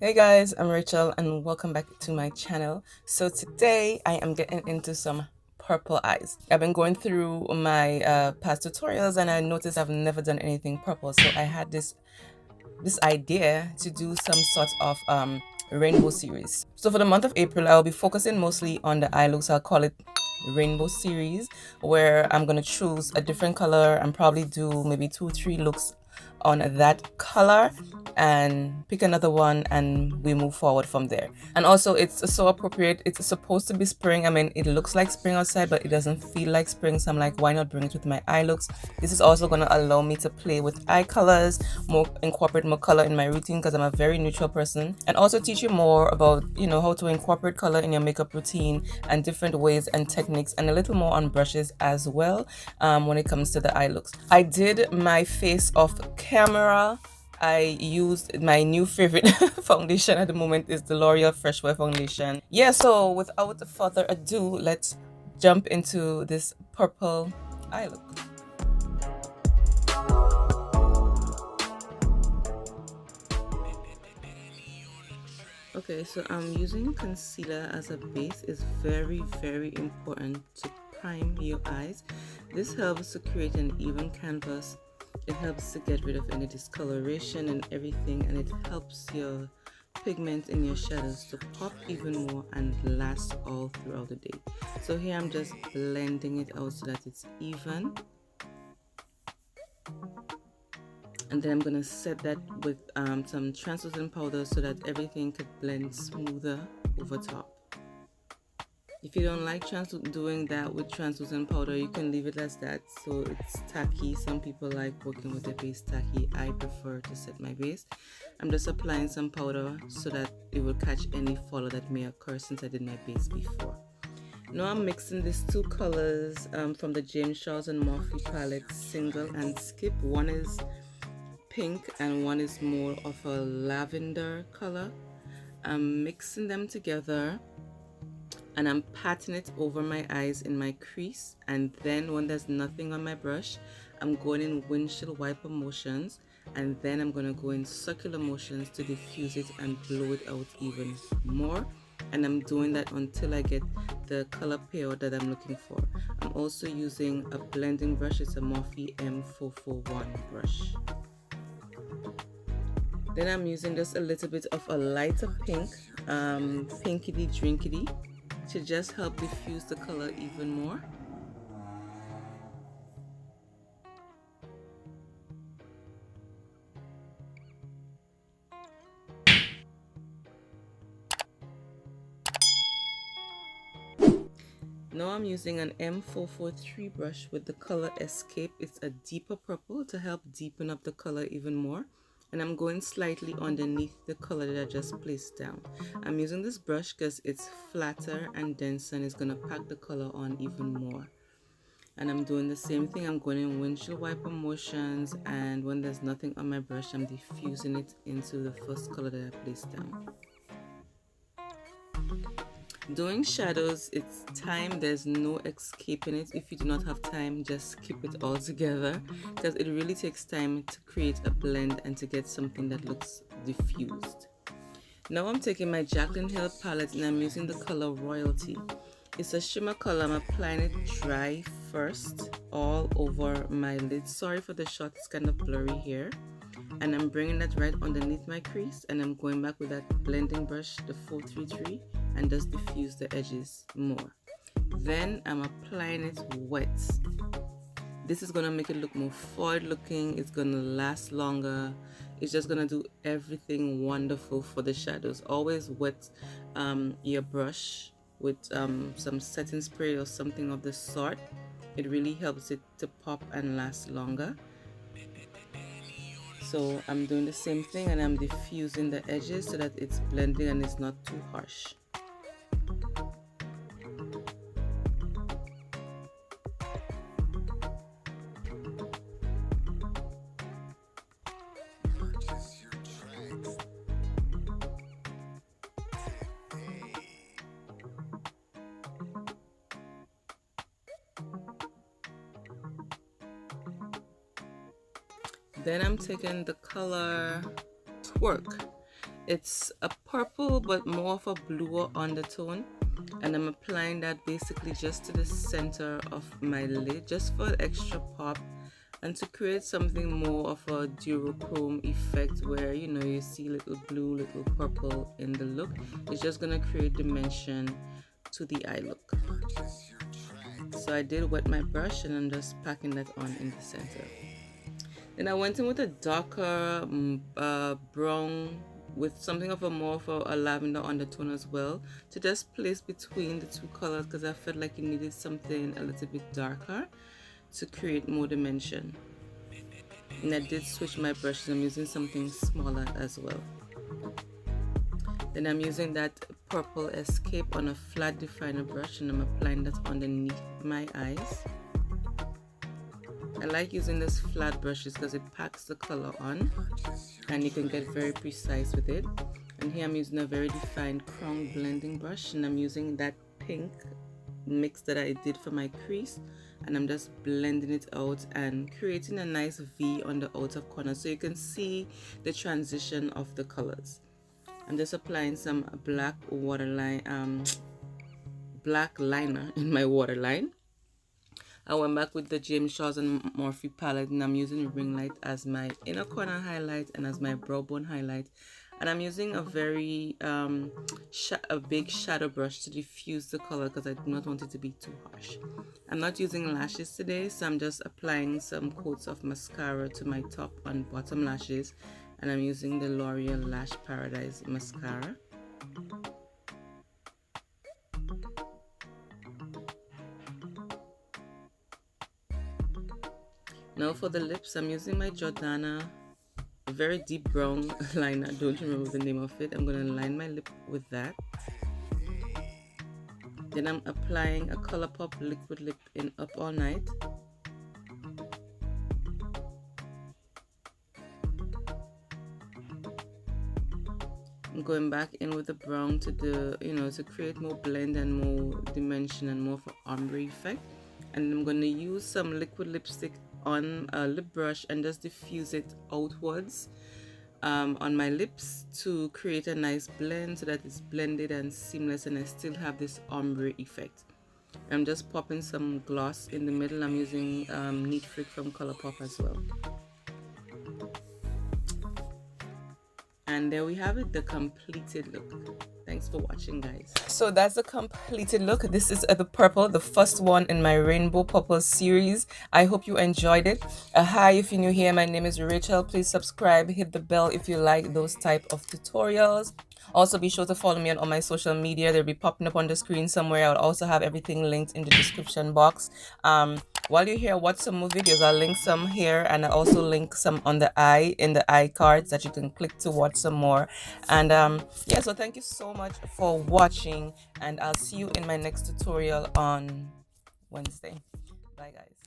Hey guys, I'm Rachel and welcome back to my channel. So today I am getting into some purple eyes. I've been going through my past tutorials and I noticed I've never done anything purple. So I had this idea to do some sort of rainbow series. So for the month of April, I'll be focusing mostly on the eye looks. I'll call it rainbow series, where I'm gonna choose a different color and probably do maybe 2 3 looks on that color and pick another one and we move forward from there. And also it's so appropriate. It's supposed to be spring. I mean, it looks like spring outside, but it doesn't feel like spring, so I'm like, why not bring it with my eye looks? This is also going to allow me to play with eye colors, more incorporate more color in my routine because I'm a very neutral person, and also teach you more about how to incorporate color in your makeup routine and different ways and techniques, and a little more on brushes as well when it comes to the eye looks. I did my face off camera. I used my new favorite foundation at the moment is the L'Oreal Fresh Wear foundation. Yeah, so without further ado, let's jump into this purple eye look. Okay, so I'm using concealer as a base. Is very important to prime your eyes. This helps to create an even canvas. It helps to get rid of any discoloration and everything, and it helps your pigment in your shadows to pop even more and last all throughout the day. So here I'm just blending it out so that it's even, and then I'm gonna set that with some translucent powder so that everything could blend smoother over top. If you don't like doing that with translucent powder, you can leave it as that so it's tacky. Some people like working with the base tacky. I prefer to set my base. I'm just applying some powder so that it will catch any follow that may occur since I did my base before. Now I'm mixing these two colors from the James Charles and Morphe palette, Single and Skip. One is pink and one is more of a lavender color. I'm mixing them together and I'm patting it over my eyes in my crease, and then when there's nothing on my brush, I'm going in windshield wiper motions, and then I'm going to go in circular motions to diffuse it and blow it out even more. And I'm doing that until I get the color payout that I'm looking for. I'm also using a blending brush. It's a Morphe M441 brush. Then I'm using just a little bit of a lighter pink, pinkity drinkity, to just help diffuse the color even more. Now I'm using an M443 brush with the color Escape. It's a deeper purple to help deepen up the color even more. And I'm going slightly underneath the color that I just placed down. I'm using this brush because it's flatter and denser and it's going to pack the color on even more. And I'm doing the same thing. I'm going in windshield wiper motions, and when there's nothing on my brush, I'm diffusing it into the first color that I placed down. Doing shadows, it's time. There's no escaping it. If you do not have time, just skip it altogether, because it really takes time to create a blend and to get something that looks diffused. Now I'm taking my Jaclyn Hill palette and I'm using the color Royalty. It's a shimmer color. I'm applying it dry first all over my lid. Sorry for the shot, it's kind of blurry here. And I'm bringing that right underneath my crease, and I'm going back with that blending brush, the 433, and just diffuse the edges more. Then I'm applying it wet. This is going to make it look more forward looking. It's going to last longer. It's just going to do everything wonderful for the shadows. Always wet your brush with some setting spray or something of the sort. It really helps it to pop and last longer. So I'm doing the same thing, and I'm diffusing the edges so that it's blending and it's not too harsh. Then I'm taking the color Twerk. It's a purple but more of a bluer undertone, and I'm applying that basically just to the center of my lid just for extra pop and to create something more of a duochrome effect where you see little blue, little purple in the look. It's just gonna create dimension to the eye look. So I did wet my brush and I'm just packing that on in the center. Then I went in with a darker brown with something of a more of a lavender undertone as well to just place between the two colors because I felt like it needed something a little bit darker to create more dimension. And I did switch my brushes. I'm using something smaller as well. Then I'm using that purple Escape on a flat definer brush and I'm applying that underneath my eyes. I like using this flat brushes because it packs the color on and you can get very precise with it. And here I'm using a very defined crown blending brush and I'm using that pink mix that I did for my crease and I'm just blending it out and creating a nice V on the outer corner so you can see the transition of the colors. I'm just applying some black waterline, black liner in my waterline. I went back with the James Charles and Morphe palette and I'm using ring light as my inner corner highlight and as my brow bone highlight. And I'm using a very a big shadow brush to diffuse the color because I do not want it to be too harsh. I'm not using lashes today, so I'm just applying some coats of mascara to my top and bottom lashes. And I'm using the L'Oreal Lash Paradise mascara. Now for the lips, I'm using my Jordana very deep brown liner. I don't remember the name of it. I'm going to line my lip with that. Then I'm applying a ColourPop liquid lip in Up All Night. I'm going back in with the brown to the, to create more blend and more dimension and more of an ombre effect. And I'm going to use some liquid lipstick on a lip brush and just diffuse it outwards on my lips to create a nice blend so that it's blended and seamless and I still have this ombre effect. I'm just popping some gloss in the middle. I'm using Neat Freak from ColourPop as well. And there we have it, the completed look. Thanks for watching, guys. So that's the completed look. This is the purple, the first one in my rainbow purple series. I hope you enjoyed it. Hi, if you're new here, my name is Rachel. Please subscribe, hit the bell if you like those type of tutorials. Also, be sure to follow me on all my social media. They'll be popping up on the screen somewhere. I'll also have everything linked in the description box. While you're here, watch some more videos. I'll link some here and I'll also link some on the eye in the eye cards that you can click to watch some more. And yeah, so thank you so much for watching and I'll see you in my next tutorial on Wednesday. Bye, guys.